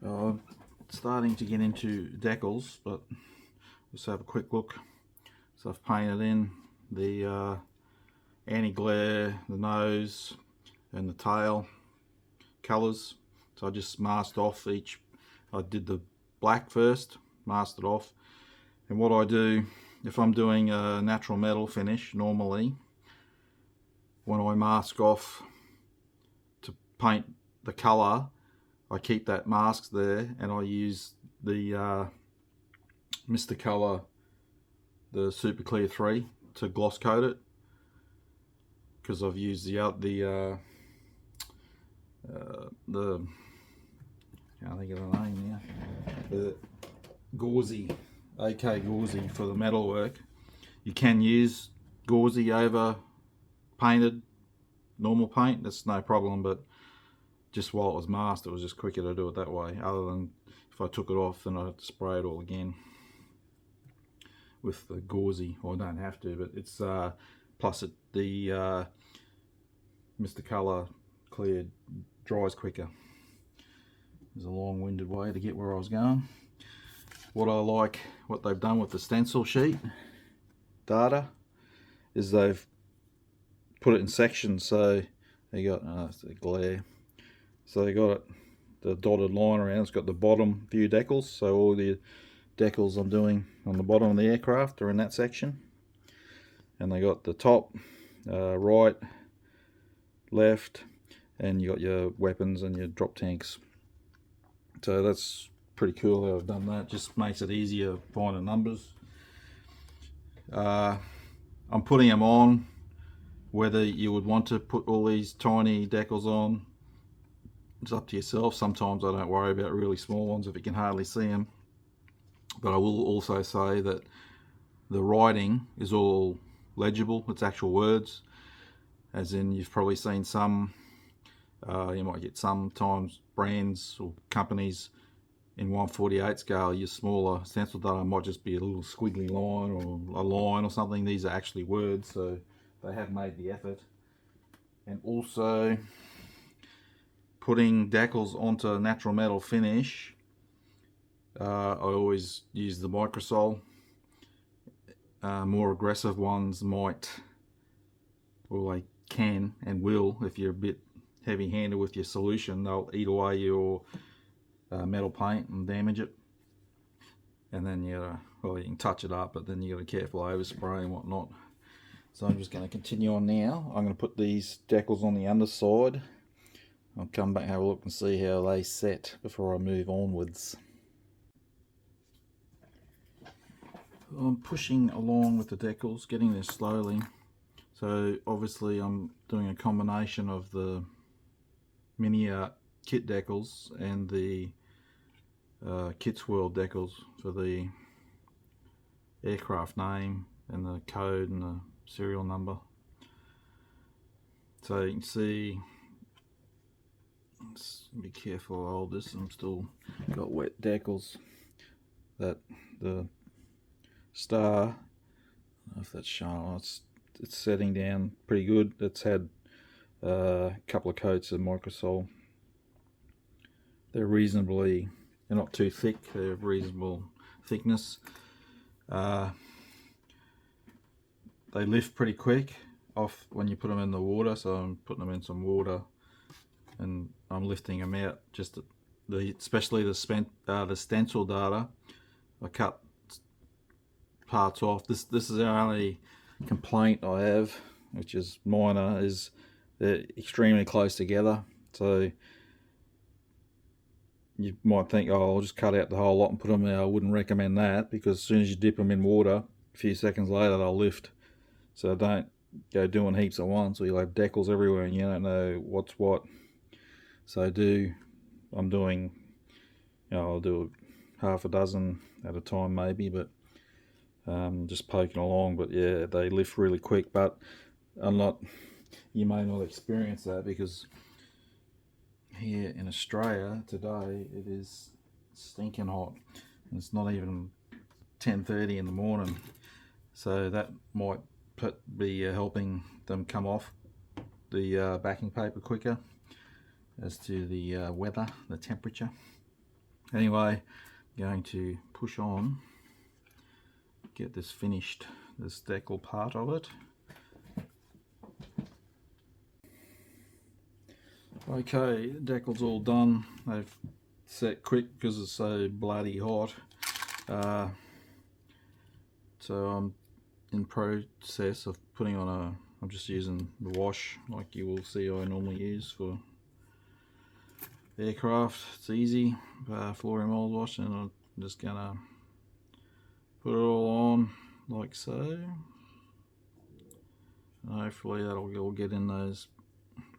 I'm starting to get into decals, but let's have a quick look. So I've painted in the anti-glare, the nose and the tail colours. So I just masked off each. I did the black first, masked it off. And what I do, if I'm doing a natural metal finish, normally when I mask off to paint the colour, I keep that mask there and I use the Mr. Colour, the Super Clear 3 to gloss coat it, because I've used the can't think of the name now, the gauzy, AK gauzy for the metal work. You can use gauzy over painted normal paint, that's no problem, but just while it was masked, it was just quicker to do it that way, other than if I took it off then I'd have to spray it all again with the gauzy. Well, I don't have to, but it's plus the Mr. Colour Clear dries quicker. There's a long-winded way to get where I was going. What I like, what they've done with the stencil sheet data, is they've put it in sections. So they got it's a glare. So they got it, the dotted line around. It's got the bottom few decals. So all the decals I'm doing on the bottom of the aircraft are in that section. And they got the top, right, left, and you got your weapons and your drop tanks. So that's pretty cool how I've done that. Just makes it easier finding numbers. I'm putting them on. Whether you would want to put all these tiny decals on, it's up to yourself. Sometimes I don't worry about really small ones if you can hardly see them. But I will also say that the writing is all legible. It's actual words, as in you've probably seen some, you might get sometimes brands or companies in 1/48 scale, your smaller stencil data might just be a little squiggly line or a line or something. These are actually words, so they have made the effort. And also putting decals onto a natural metal finish, I always use the microsol. More aggressive ones might, well, they can and will, if you're a bit heavy-handed with your solution, they'll eat away your metal paint and damage it. And then you can touch it up, but then you got to be careful overspray and whatnot. So I'm just going to continue on now. I'm going to put these decals on the underside. I'll come back and have a look and see how they set before I move onwards. I'm pushing along with the decals, getting there slowly. So obviously I'm doing a combination of the MiniArt kit decals and the Kits World decals for the aircraft name and the code and the serial number. So you can see, let's be careful I hold this, I'm still got wet decals, that the star, I don't know if that's showing, it's setting down pretty good. It's had a couple of coats of microsol. They're reasonably, they're not too thick, they're reasonable thickness. They lift pretty quick off when you put them in the water, so I'm putting them in some water and I'm lifting them out. Just especially the stencil data, I cut parts off. This is the only complaint I have, which is minor, is they're extremely close together. So you might think, oh, I'll just cut out the whole lot and put them there. I wouldn't recommend that, because as soon as you dip them in water, a few seconds later they'll lift. So don't go doing heaps at once, or you'll have decals everywhere and you don't know what's what. So I'm doing, I'll do half a dozen at a time maybe, but just poking along. But yeah, they lift really quick. But you may not experience that, because here in Australia today it is stinking hot and it's not even 10:30 in the morning, so that might be helping them come off the backing paper quicker as to the weather, the temperature. Anyway, I'm going to push on, get this finished, this decal part of it. Okay, decal's all done. They've set quick because it's so bloody hot. So I'm in process of putting on I'm just using the wash like you will see I normally use for aircraft. It's easy, fluorine mold wash, and I'm just gonna put it all on like so. And hopefully that'll all get in those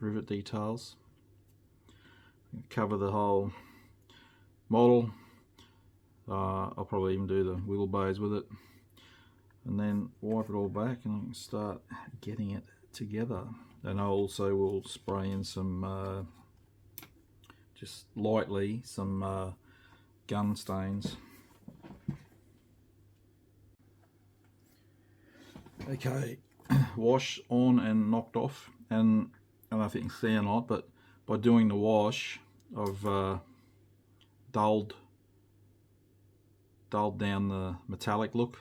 rivet details. Cover the whole model. I'll probably even do the wheel bays with it, and then wipe it all back and I can start getting it together. And I also will spray in some just lightly some gun stains. Okay, wash on and knocked off, and I don't know if you can see or not, but by doing the wash I've dulled down the metallic look,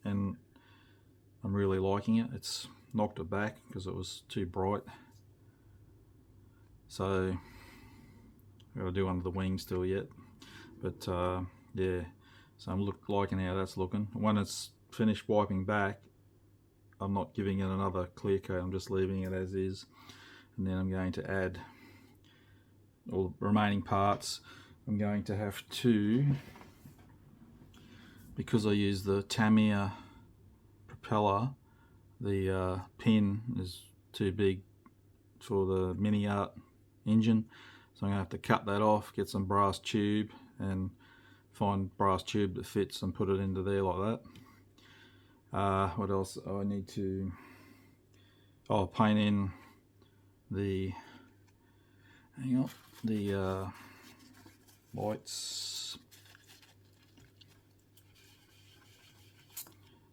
and I'm really liking it. It's knocked it back because it was too bright. So I've got to do under the wing still yet, but yeah, so I'm liking how that's looking. When it's finished wiping back, I'm not giving it another clear coat, I'm just leaving it as is, and then I'm going to add all the remaining parts. I'm going to have to, because I use the Tamiya propeller, the pin is too big for the MiniArt engine, so I'm going to have to cut that off, get some brass tube and find brass tube that fits and put it into there like that. What else I need to, paint in the, hang on, the lights.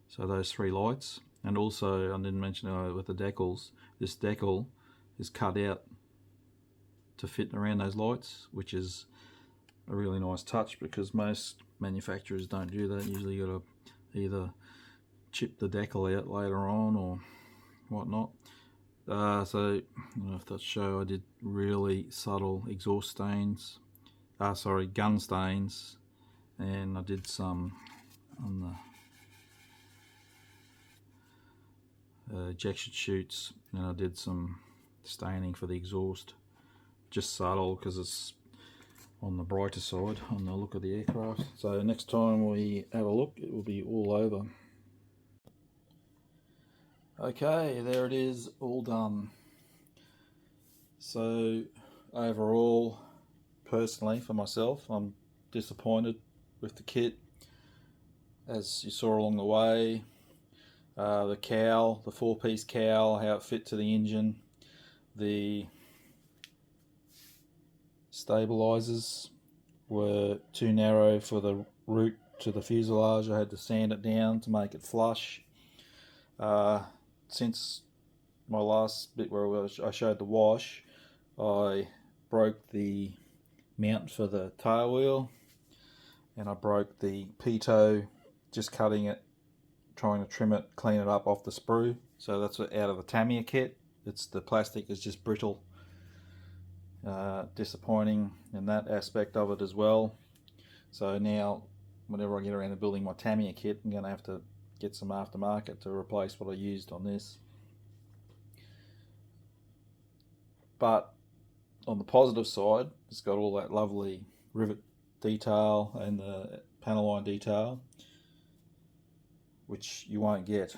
So those 3 lights, and also I didn't mention with the decals, this decal is cut out to fit around those lights, which is a really nice touch because most manufacturers don't do that. Usually you got to either chip the decal out later on or whatnot. So I don't know if that show, I did really subtle exhaust stains, gun stains, and I did some on the ejection chutes, and I did some staining for the exhaust, just subtle because it's on the brighter side on the look of the aircraft. So next time we have a look, it will be all over. Okay, there it is, all done. So overall, personally for myself, I'm disappointed with the kit. As you saw along the way, the cowl, the 4-piece cowl, how it fit to the engine, the stabilizers were too narrow for the route to the fuselage. I had to sand it down to make it flush. Since my last bit where I showed the wash, I broke the mount for the tail wheel, and I broke the pitot, just cutting it, trying to trim it, clean it up off the sprue. So that's out of the Tamiya kit. It's the plastic is just brittle. Disappointing in that aspect of it as well. So now whenever I get around to building my Tamiya kit, I'm going to have to get some aftermarket to replace what I used on this. But on the positive side, it's got all that lovely rivet detail and the panel line detail, which you won't get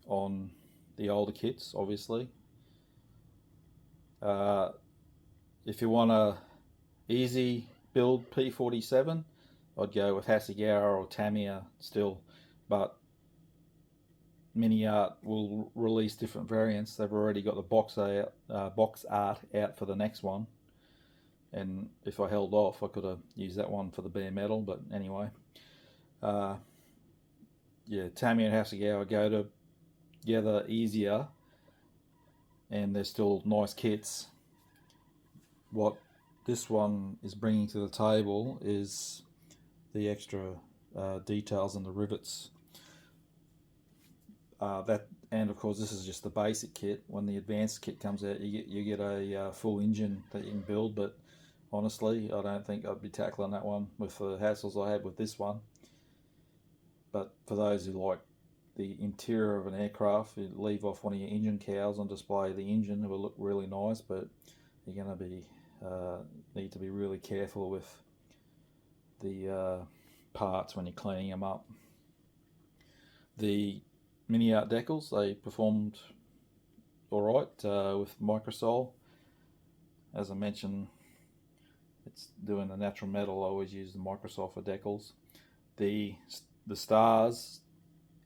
on the older kits, obviously. If you want a easy build P-47, I'd go with Hasegawa or Tamiya still, but MiniArt will release different variants. They've already got the box art out for the next one, and if I held off, I could have used that one for the bare metal. But anyway, yeah, Tamiya and Hasegawa go together easier, and they're still nice kits. What this one is bringing to the table is the extra details and the rivets. And of course this is just the basic kit. When the advanced kit comes out, you get a full engine that you can build, but honestly I don't think I'd be tackling that one with the hassles I had with this one. But for those who like the interior of an aircraft, you leave off one of your engine cowls on display. The engine, it will look really nice, but you're going to be need to be really careful with the parts when you're cleaning them up. The MiniArt decals, they performed alright with microsol. As I mentioned, it's doing the natural metal. I always use the microsol for decals. The stars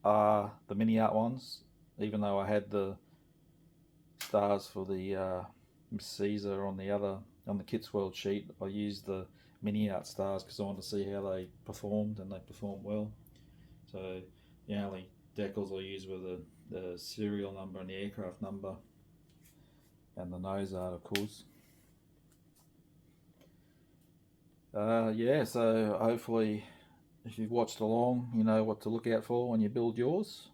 are the MiniArt ones, even though I had the stars for the Miss Caesar on the Kits World sheet. I used the MiniArt stars because I wanted to see how they performed, and they performed well. So the only decals I used were the serial number and the aircraft number, and the nose art, of course. Yeah, so hopefully if you've watched along, you know what to look out for when you build yours.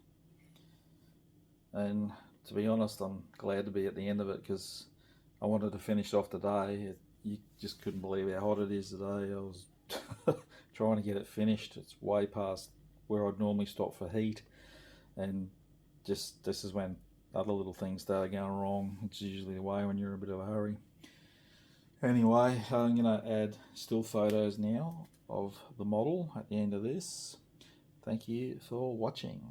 And to be honest, I'm glad to be at the end of it, because I wanted to finish off today. You just couldn't believe how hot it is today. I was trying to get it finished. It's way past where I'd normally stop for heat, and just this is when other little things start going wrong. It's usually the way when you're in a bit of a hurry. Anyway, I'm going to add still photos now of the model at the end of this. Thank you for watching.